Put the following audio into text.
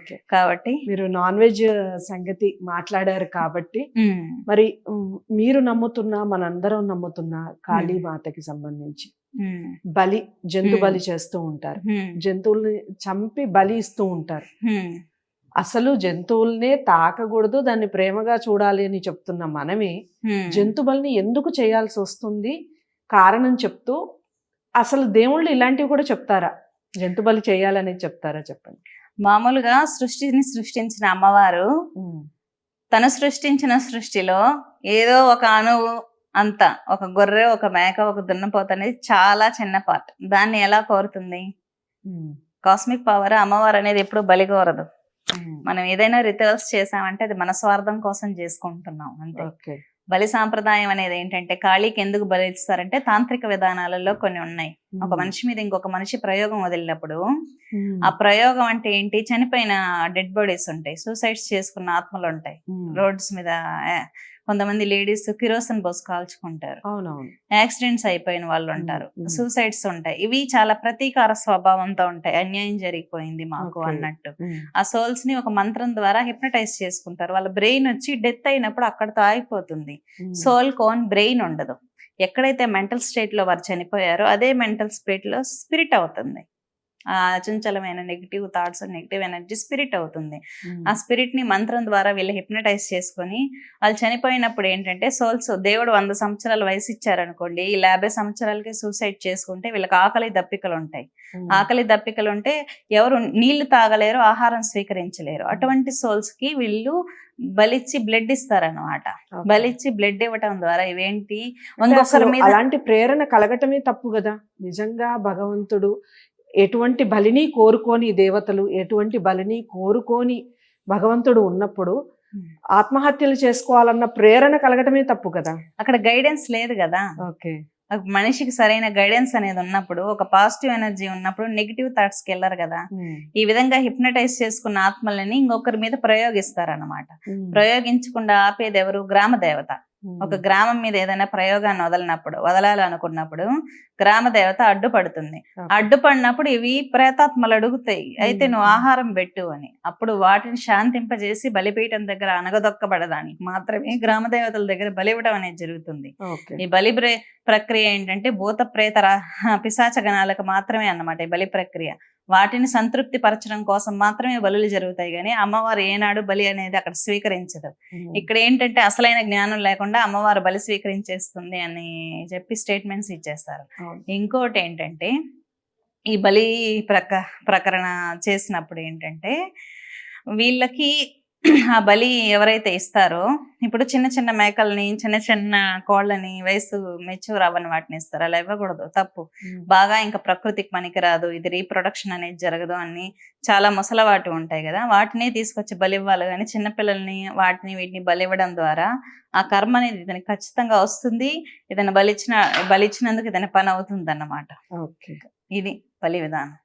Okay. కాబట్టి మీరు non veg సంగతి మాట్లాడారు కాబట్టి మరి మీరు నమ్ముతున్న మనందరం నమ్ముతున్న కాళీ మాతకి సంబంధించి బలి జంతు బలి చేస్తూ ఉంటారు, జంతువుల్ని చంపి బలి ఇస్తూ ఉంటారు. అసలు జంతువుల్నే తాకకూడదు, దాన్ని ప్రేమగా చూడాలి అని చెప్తున్న మనమే జంతు బలిని ఎందుకు చేయాల్సి వస్తుంది కారణం చెప్తూ, అసలు దేవుళ్ళు ఇలాంటివి కూడా చెప్తారా, జంతు బలి చేయాలనేది చెప్తారా చెప్పండి. మామూలుగా సృష్టిని సృష్టించిన అమ్మవారు తను సృష్టించిన సృష్టిలో ఏదో ఒక అణువు అంత, ఒక గొర్రె, ఒక మేక, ఒక దున్నపోత అనేది చాలా చిన్న పార్ట్. దాన్ని ఎలా కోరుతుంది? కాస్మిక్ పవర్ అమ్మవారు అనేది ఎప్పుడు బలి కోరదు. మనం ఏదైనా రిచువల్స్ చేసామంటే అది మన స్వార్థం కోసం చేసుకుంటున్నాం అంతే. బలి సాంప్రదాయం అనేది ఏంటంటే, కాళీకి ఎందుకు బలి ఇస్తారంటే తాంత్రిక విధానాలలో కొన్ని ఉన్నాయి. ఒక మనిషి మీద ఇంకొక మనిషి ప్రయోగం వదిలినప్పుడు ఆ ప్రయోగం అంటే ఏంటి, చనిపోయిన డెడ్ బాడీస్ ఉంటాయి, సూసైడ్స్ చేసుకున్న ఆత్మలు ఉంటాయి రోడ్స్ మీద. కొంతమంది లేడీస్ కిరోసిన్ పోసి కాల్చుకుంటారు, యాక్సిడెంట్స్ అయిపోయిన వాళ్ళు ఉంటారు, సూసైడ్స్ ఉంటాయి. ఇవి చాలా ప్రతీకార స్వభావంతో ఉంటాయి. అన్యాయం జరిగిపోయింది మాకు అన్నట్టు ఆ సోల్స్ ని ఒక మంత్రం ద్వారా హిప్నటైజ్ చేసుకుంటారు. వాళ్ళ బ్రెయిన్ వచ్చి డెత్ అయినప్పుడు అక్కడతో ఆగిపోతుంది. సోల్ కోన్ బ్రెయిన్ ఉండదు. ఎక్కడైతే మెంటల్ స్టేట్ లో వారు చనిపోయారో అదే మెంటల్ స్టేట్ లో స్పిరిట్ అవుతుంది. ఆ చంచలమైన negative thoughts, negative energy spirit అవుతుంది. ఆ స్పిరిట్ ని మంత్రం ద్వారా వీళ్ళు హిప్నటైజ్ చేసుకొని, వాళ్ళు చనిపోయినప్పుడు ఏంటంటే సోల్స్, దేవుడు 100 సంవత్సరాల వయసు ఇచ్చారనుకోండి, ఈ 50 సంవత్సరాలకి సూసైడ్ చేసుకుంటే వీళ్ళకి ఆకలి దప్పికలు ఉంటాయి. ఆకలి దప్పికలు ఉంటే ఎవరు నీళ్లు తాగలేరు, ఆహారం స్వీకరించలేరు. అటువంటి సోల్స్ కి వీళ్ళు బలిచ్చి బ్లడ్ ఇస్తారనమాట. బలిచ్చి బ్లడ్ ఇవ్వటం ద్వారా ఇవేంటి, ఇంకొకరి మీద అలాంటి ప్రేరణ కలగటమే తప్పు కదా. నిజంగా భగవంతుడు ఎటువంటి బలిని కోరుకోని దేవతలు, ఎటువంటి బలిని కోరుకోని భగవంతుడు ఉన్నప్పుడు ఆత్మహత్యలు చేసుకోవాలన్న ప్రేరణ కలగటమే తప్పు కదా. అక్కడ గైడెన్స్ లేదు కదా. ఓకే. మనిషికి సరైన గైడెన్స్ అనేది ఉన్నప్పుడు, ఒక పాజిటివ్ ఎనర్జీ ఉన్నప్పుడు నెగిటివ్ థాట్స్ కి వెళ్ళరు కదా. ఈ విధంగా హిప్నటైజ్ చేసుకున్న ఆత్మలని ఇంకొకరి మీద ప్రయోగిస్తారన్నమాట. ప్రయోగించకుండా ఆపేది ఎవరు? గ్రామ దేవత. ఒక గ్రామం మీద ఏదైనా ప్రయోగాన్ని వదలాలనుకున్నప్పుడు గ్రామ దేవత అడ్డుపడుతుంది. అడ్డుపడినప్పుడు ఇవి ప్రేతాత్మలు అడుగుతాయి, అయితే నువ్వు ఆహారం పెట్టు అని. అప్పుడు వాటిని శాంతింపజేసి బలిపీఠం దగ్గర అనగదొక్కబడడానికి మాత్రమే గ్రామ దేవతల దగ్గర బలివ్వడం అనేది జరుగుతుంది. ఈ బలి ప్రక్రియ ఏంటంటే భూత ప్రేత పిశాచ గణాలకు మాత్రమే అన్నమాట ఈ బలి ప్రక్రియ. వాటిని సంతృప్తి పరచడం కోసం మాత్రమే బలులు జరుగుతాయి, కానీ అమ్మవారు ఏనాడు బలి అనేది అక్కడ స్వీకరించదు. ఇక్కడ ఏంటంటే అసలైన జ్ఞానం లేకుండా అమ్మవారు బలి స్వీకరించేస్తుంది అని చెప్పి స్టేట్మెంట్స్ ఇచ్చేస్తారు. ఇంకోటి ఏంటంటే, ఈ బలి ప్రకరణ చేసినప్పుడు ఏంటంటే వీళ్ళకి ఆ బలి ఎవరైతే ఇస్తారో, ఇప్పుడు చిన్న చిన్న మేకల్ని, చిన్న చిన్న కోళ్ళని, వయసు మెచ్యూర్ అవ్వని వాటిని ఇస్తారు. అలా ఇవ్వకూడదు, తప్పు. బాగా ఇంకా ప్రకృతికి పనికిరాదు, ఇది రీప్రొడక్షన్ అనేది జరగదు అని చాలా ముసలవాటి ఉంటాయి కదా, వాటిని తీసుకొచ్చి బలి ఇవ్వాలి. కానీ చిన్నపిల్లల్ని వీటిని బలి ఇవ్వడం ద్వారా ఆ కర్మ అనేది ఇతనికి ఖచ్చితంగా వస్తుంది. ఇతను బలిచ్చినందుకు ఇతని పని అవుతుంది అన్నమాట. ఇది బలి విధానం.